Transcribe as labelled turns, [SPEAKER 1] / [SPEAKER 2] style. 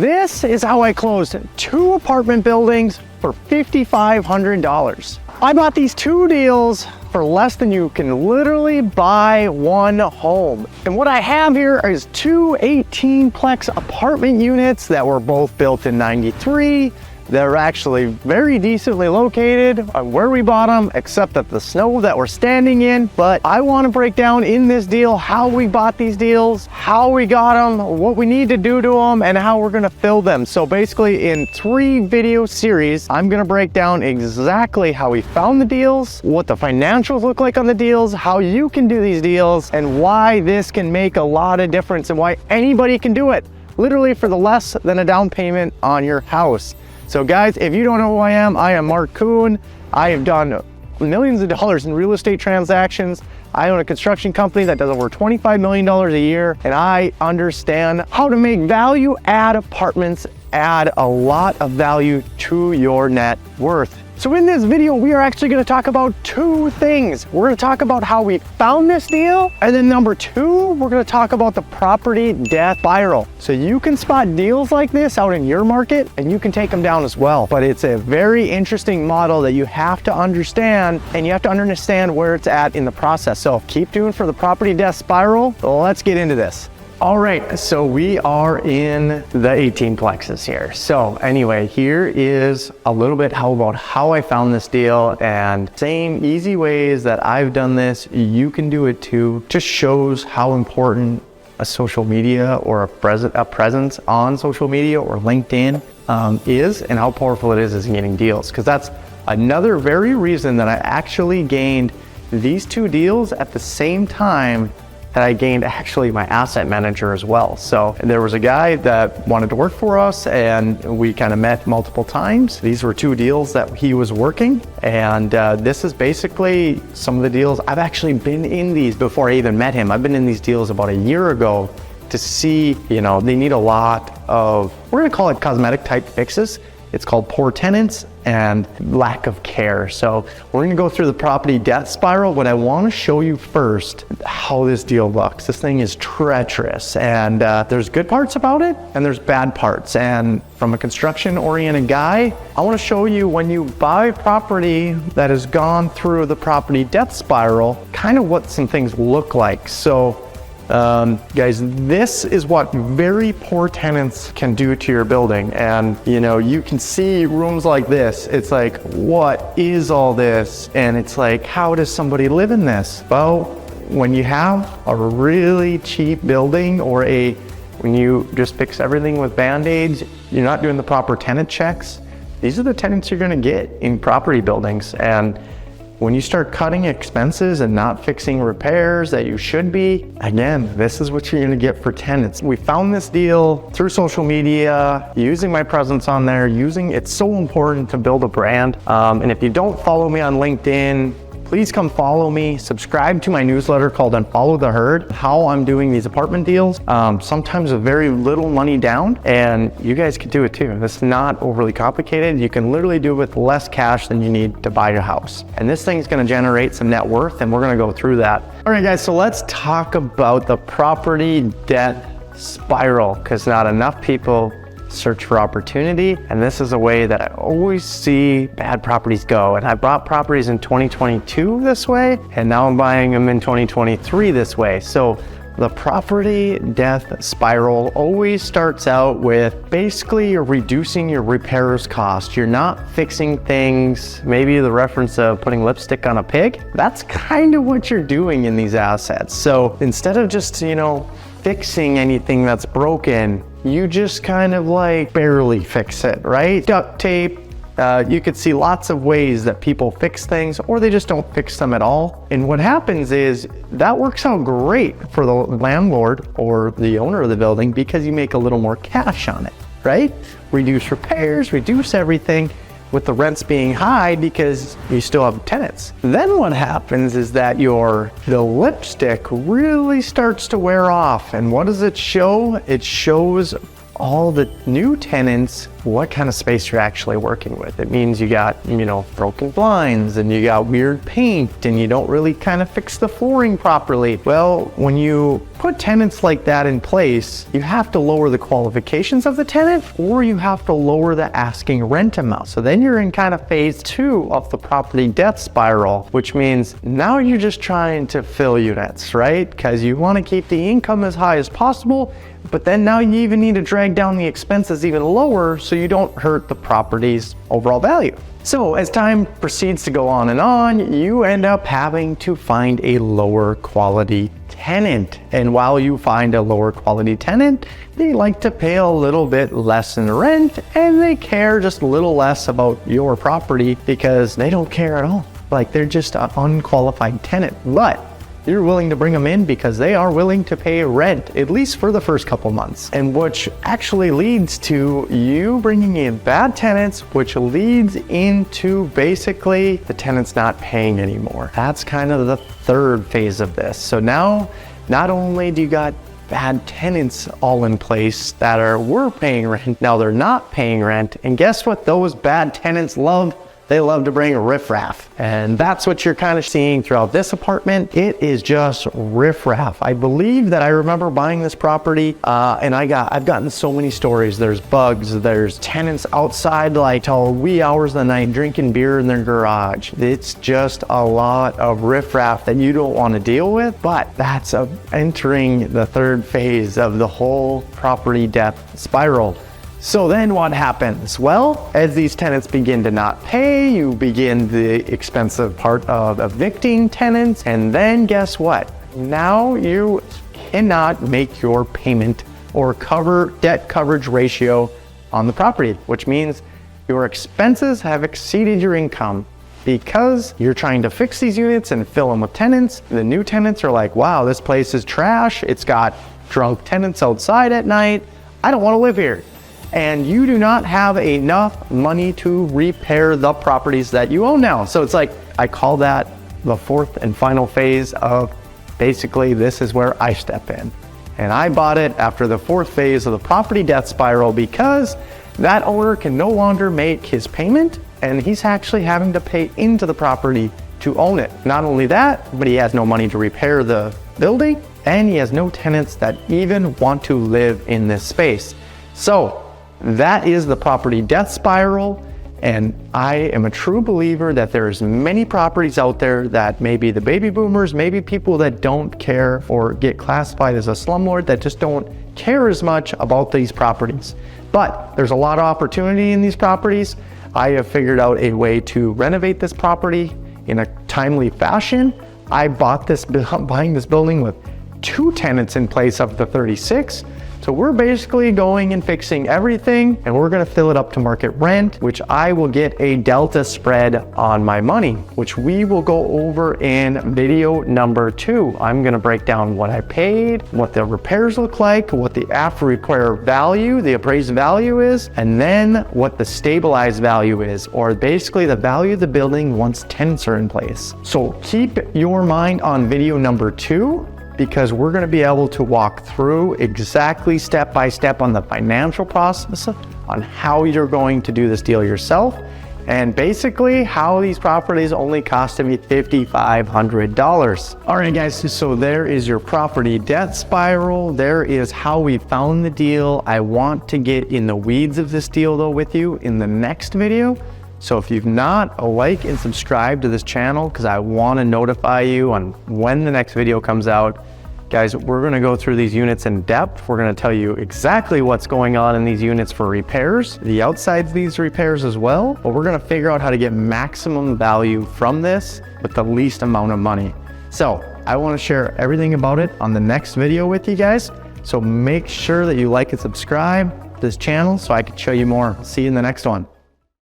[SPEAKER 1] This is how I closed 2 apartment buildings for $5,500. I bought these 2 deals for less than you can literally buy 1 home. And what I have here is 2 18-plex apartment units that were both built in '93. They're actually very decently located on where we bought them, except that the snow that we're standing in. But I want to break down in this deal how we bought these deals, how we got them, what we need to do to them, and how we're going to fill them. So basically in 3 video series, I'm going to break down exactly how we found the deals, what the financials look like on the deals, how you can do these deals, and why this can make a lot of difference and why anybody can do it, literally for the less than a down payment on your house. So guys, if you don't know who I am Marc Kuhn. I have done millions of dollars in real estate transactions. I own a construction company that does over $25 million a year, and I understand how to make value add apartments add a lot of value to your net worth. So in this video, we are actually going to talk about 2 things. We're going to talk about how we found this deal, and then number 2, we're going to talk about the property death spiral. So you can spot deals like this out in your market, and you can take them down as well. But it's a very interesting model that you have to understand, and you have to understand where it's at in the process. So keep tuned for the property death spiral. Let's get into this. All right, so we are in the 18-plexes here. So anyway, here is a little bit about how I found this deal, and same easy ways that I've done this, you can do it too. Just shows how important a social media or a presence on social media or LinkedIn is, and how powerful it is in getting deals. Because that's another very reason that I actually gained these 2 deals at the same time that I gained actually my asset manager as well. So there was a guy that wanted to work for us, and we kind of met multiple times. These were 2 deals that he was working, and this is basically some of the deals. I've actually been in these before I even met him. I've been in these deals about a year ago to see, you know, they need a lot of, we're gonna call it cosmetic type fixes. It's called poor tenants and lack of care. So we're gonna go through the property death spiral. What I wanna show you first, how this deal looks. This thing is treacherous, and there's good parts about it and there's bad parts. And from a construction oriented guy, I wanna show you when you buy property that has gone through the property death spiral, kind of what some things look like. So guys, this is what very poor tenants can do to your building. And you know, you can see rooms like this. It's like, what is all this? And it's like, how does somebody live in this? Well, when you have a really cheap building, or when you just fix everything with Band-Aids, you're not doing the proper tenant checks, these are the tenants you're gonna get in property buildings. And when you start cutting expenses and not fixing repairs that you should be, again, this is what you're gonna get for tenants. We found this deal through social media, using my presence on there, it's so important to build a brand. And if you don't follow me on LinkedIn, please come follow me, subscribe to my newsletter called Unfollow the Herd, how I'm doing these apartment deals, sometimes with very little money down, and you guys can do it too. It's not overly complicated. You can literally do it with less cash than you need to buy your house. And this thing's gonna generate some net worth, and we're gonna go through that. All right guys, so let's talk about the property debt spiral, because not enough people search for opportunity, and this is a way that I always see bad properties go. And I bought properties in 2022 this way, and now I'm buying them in 2023 this way. So the property death spiral always starts out with basically you're reducing your repairs cost. You're not fixing things, maybe the reference of putting lipstick on a pig. That's kind of what you're doing in these assets. So instead of just, you know, fixing anything that's broken, you just kind of like barely fix it, right? Duct tape. You could see lots of ways that people fix things, or they just don't fix them at all. And what happens is that works out great for the landlord or the owner of the building, because you make a little more cash on it, right? Reduce repairs, reduce everything, with the rents being high because you still have tenants. Then what happens is that the lipstick really starts to wear off. And what does it show? It shows all the new tenants what kind of space you're actually working with. It means you got, broken blinds and you got weird paint and you don't really kind of fix the flooring properly. Well, when you put tenants like that in place, you have to lower the qualifications of the tenant or you have to lower the asking rent amount. So then you're in kind of phase 2 of the property death spiral, which means now you're just trying to fill units, right? Because you want to keep the income as high as possible, but then now you even need to drag down the expenses even lower so you don't hurt the property's overall value. So as time proceeds to go on, you end up having to find a lower quality tenant. And while you find a lower quality tenant, they like to pay a little bit less in rent and they care just a little less about your property because they don't care at all. Like they're just an unqualified tenant. But you're willing to bring them in because they are willing to pay rent, at least for the first couple months. And which actually leads to you bringing in bad tenants, which leads into basically the tenants not paying anymore. That's kind of the third phase of this. So now, not only do you got bad tenants all in place that were paying rent, now they're not paying rent. And guess what those bad tenants love? They love to bring riffraff. And that's what you're kind of seeing throughout this apartment. It is just riffraff. I believe that I remember buying this property and I've gotten so many stories. There's bugs, there's tenants outside like till wee hours of the night drinking beer in their garage. It's just a lot of riffraff that you don't want to deal with, but that's entering the third phase of the whole property death spiral. So then what happens? Well, as these tenants begin to not pay, you begin the expensive part of evicting tenants. And then guess what? Now you cannot make your payment or debt coverage ratio on the property, which means your expenses have exceeded your income because you're trying to fix these units and fill them with tenants. The new tenants are like, wow, this place is trash. It's got drunk tenants outside at night. I don't want to live here. And you do not have enough money to repair the properties that you own now. So it's like, I call that the fourth and final phase of basically this is where I step in. And I bought it after the fourth phase of the property death spiral because that owner can no longer make his payment and he's actually having to pay into the property to own it. Not only that, but he has no money to repair the building and he has no tenants that even want to live in this space. So that is the property death spiral, and I am a true believer that there's many properties out there that maybe the baby boomers, maybe people that don't care or get classified as a slumlord that just don't care as much about these properties. But there's a lot of opportunity in these properties. I have figured out a way to renovate this property in a timely fashion. I buying this building with 2 tenants in place of the 36. So we're basically going and fixing everything and we're gonna fill it up to market rent, which I will get a delta spread on my money, which we will go over in video number 2. I'm gonna break down what I paid, what the repairs look like, what the after repair value, the appraised value is, and then what the stabilized value is, or basically the value of the building once tenants are in place. So keep your mind on video number 2. Because we're going to be able to walk through exactly step by step on the financial process on how you're going to do this deal yourself and basically how these properties only cost me $5,500. All right guys, so there is your property death spiral. There is how we found the deal. I want to get in the weeds of this deal though with you in the next video. So if you've not, like and subscribe to this channel because I want to notify you on when the next video comes out. Guys, we're going to go through these units in depth. We're going to tell you exactly what's going on in these units for repairs, the outsides of these repairs as well, but we're going to figure out how to get maximum value from this with the least amount of money. So I want to share everything about it on the next video with you guys. So make sure that you like and subscribe to this channel so I can show you more. See you in the next one.